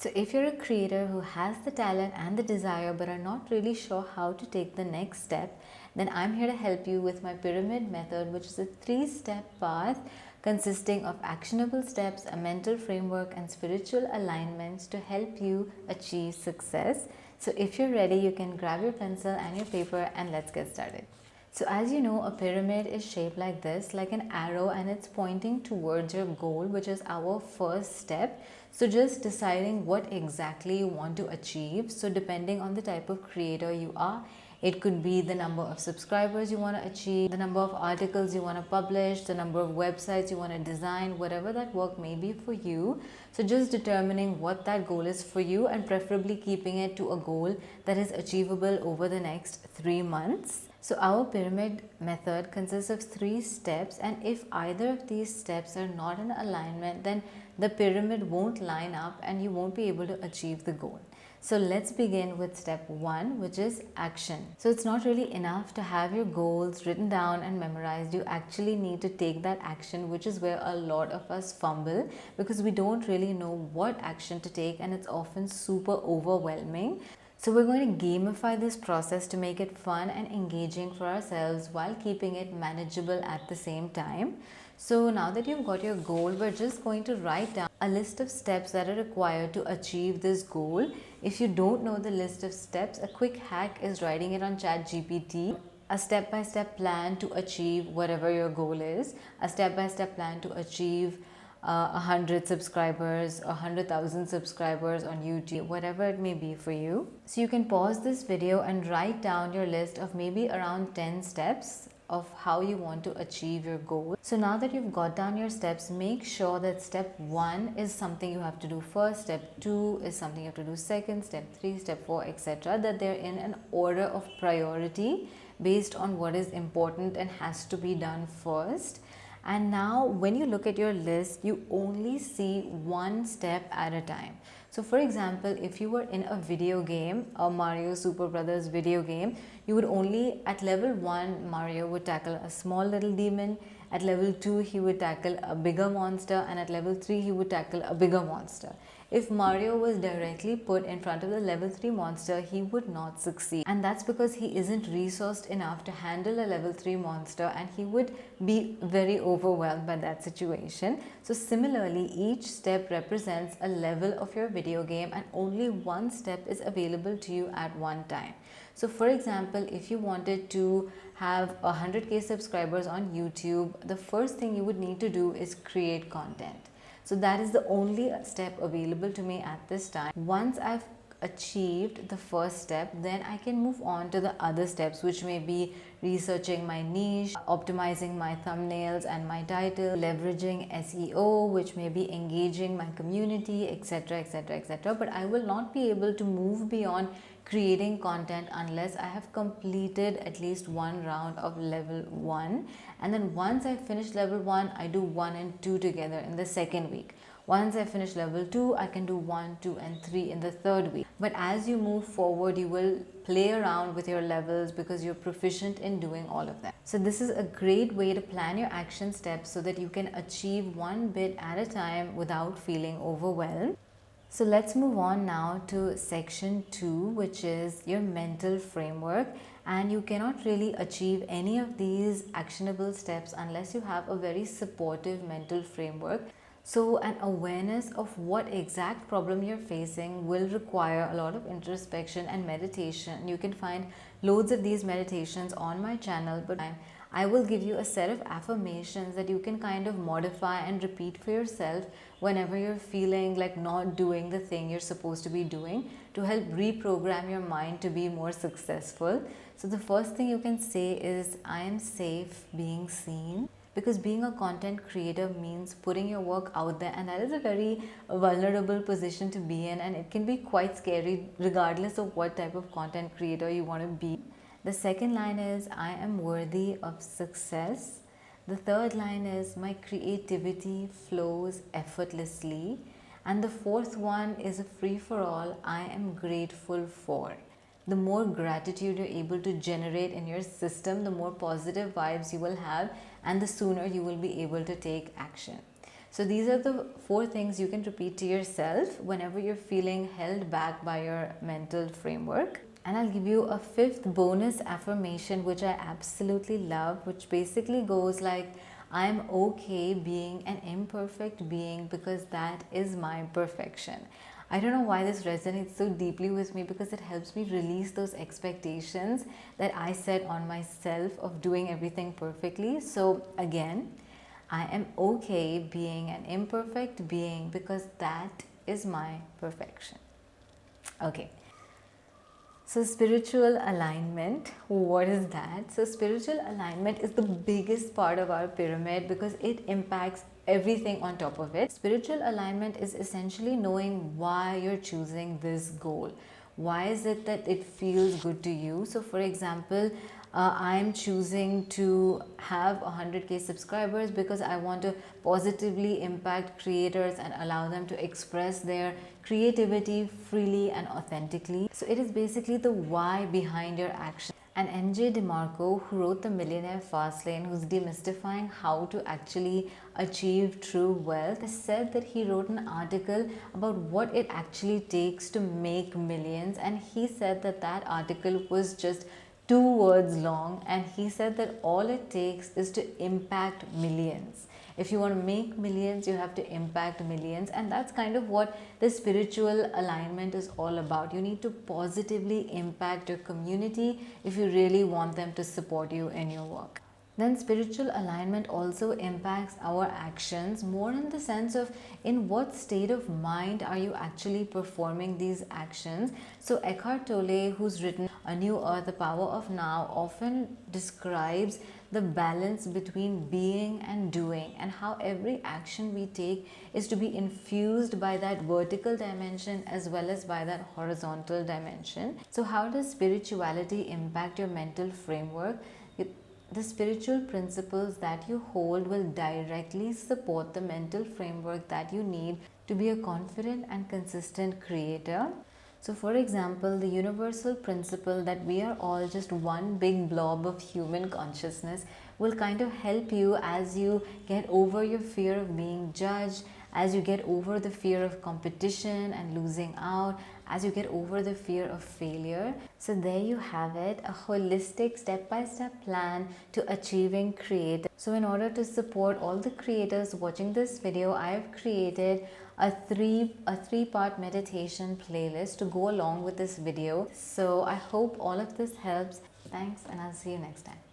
So if you're a creator who has the talent and the desire but are not really sure how to take the next step, then I'm here to help you with my pyramid method, which is a 3-step path consisting of actionable steps, a mental framework, and spiritual alignments to help you achieve success. So if you're ready, you can grab your pencil and your paper and let's get started. So as you know, a pyramid is shaped like this, like an arrow, and it's pointing towards your goal, which is our first step. So just deciding what exactly you want to achieve. So depending on the type of creator you are, it could be the number of subscribers you want to achieve, the number of articles you want to publish, the number of websites you want to design, whatever that work may be for you. So just determining what that goal is for you and preferably keeping it to a goal that is achievable over the next 3 months. So our pyramid method consists of 3 steps, and if either of these steps are not in alignment, then the pyramid won't line up and you won't be able to achieve the goal. So let's begin with step 1, which is action. So it's not really enough to have your goals written down and memorized. You actually need to take that action, which is where a lot of us fumble because we don't really know what action to take, and it's often super overwhelming. So we're going to gamify this process to make it fun and engaging for ourselves while keeping it manageable at the same time. So now that you've got your goal, we're just going to write down a list of steps that are required to achieve this goal. If you don't know the list of steps, a quick hack is writing it on ChatGPT. A step-by-step plan to achieve whatever your goal is, a step-by-step plan to achieve 100 subscribers, 100,000 subscribers on YouTube, whatever it may be for you. So you can pause this video and write down your list of maybe around 10 steps of how you want to achieve your goal. So now that you've got down your steps, make sure that step 1 is something you have to do first, step 2 is something you have to do second, step 3, step 4, etc. That they're in an order of priority based on what is important and has to be done first. And now when you look at your list, you only see one step at a time. So for example, if you were in a video game, a Mario Super Brothers video game, you would only, at level 1, Mario would tackle a small little demon. At level 2, he would tackle a bigger monster, and at level 3, he would tackle a bigger monster. If Mario was directly put in front of the level 3 monster, he would not succeed. And that's because he isn't resourced enough to handle a level 3 monster, and he would be very overwhelmed by that situation. So similarly, each step represents a level of your video game, and only one step is available to you at one time. So for example, if you wanted to have 100k subscribers on YouTube, the first thing you would need to do is create content. So that is the only step available to me at this time. Once I've achieved the first step, then I can move on to the other steps, which may be researching my niche, optimizing my thumbnails and my title, leveraging SEO, which may be engaging my community, etc, etc, etc. But I will not be able to move beyond creating content unless I have completed at least one round of level 1. And then once I finish level 1, I do 1 and 2 together in the second week. Once I finish level 2, I can do 1, 2 and 3 in the third week. But as you move forward, you will play around with your levels because you're proficient in doing all of that. So this is a great way to plan your action steps so that you can achieve one bit at a time without feeling overwhelmed. So let's move on now to section 2, which is your mental framework. And you cannot really achieve any of these actionable steps unless you have a very supportive mental framework. So an awareness of what exact problem you're facing will require a lot of introspection and meditation. You can find loads of these meditations on my channel, but I will give you a set of affirmations that you can kind of modify and repeat for yourself whenever you're feeling like not doing the thing you're supposed to be doing, to help reprogram your mind to be more successful. So the first thing you can say is, I am safe being seen. Because being a content creator means putting your work out there, and that is a very vulnerable position to be in, and it can be quite scary regardless of what type of content creator you want to be. The second line is, I am worthy of success. The third line is, my creativity flows effortlessly. And the fourth one is a free for all, I am grateful for. The more gratitude you're able to generate in your system, the more positive vibes you will have, and the sooner you will be able to take action. So these are the 4 things you can repeat to yourself whenever you're feeling held back by your mental framework. And I'll give you a 5th bonus affirmation, which I absolutely love, which basically goes like, I'm okay being an imperfect being because that is my perfection. I don't know why this resonates so deeply with me, because it helps me release those expectations that I set on myself of doing everything perfectly. So again, I am okay being an imperfect being because that is my perfection. Okay. So, spiritual alignment, what is that? So, spiritual alignment is the biggest part of our pyramid because it impacts everything on top of it. Spiritual alignment is essentially knowing why you're choosing this goal. Why is it that it feels good to you? So, for example, I'm choosing to have 100k subscribers because I want to positively impact creators and allow them to express their creativity freely and authentically. So it is basically the why behind your action. And NJ DeMarco, who wrote The Millionaire Fastlane, who's demystifying how to actually achieve true wealth, said that he wrote an article about what it actually takes to make millions. And he said that that article was just 2 words long, and he said that all it takes is to impact millions. If you want to make millions, you have to impact millions, and that's kind of what the spiritual alignment is all about. You need to positively impact your community if you really want them to support you in your work. Then spiritual alignment also impacts our actions, more in the sense of in what state of mind are you actually performing these actions. So Eckhart Tolle, who's written A New Earth, The Power of Now, often describes the balance between being and doing, and how every action we take is to be infused by that vertical dimension as well as by that horizontal dimension. So how does spirituality impact your mental framework? The spiritual principles that you hold will directly support the mental framework that you need to be a confident and consistent creator. So, for example, the universal principle that we are all just one big blob of human consciousness will kind of help you as you get over your fear of being judged, as you get over the fear of competition and losing out, as you get over the fear of failure. So there you have it, a holistic step-by-step plan to achieving creative. So in order to support all the creators watching this video, I have created a three-part meditation playlist to go along with this video. So I hope all of this helps. Thanks, and I'll see you next time.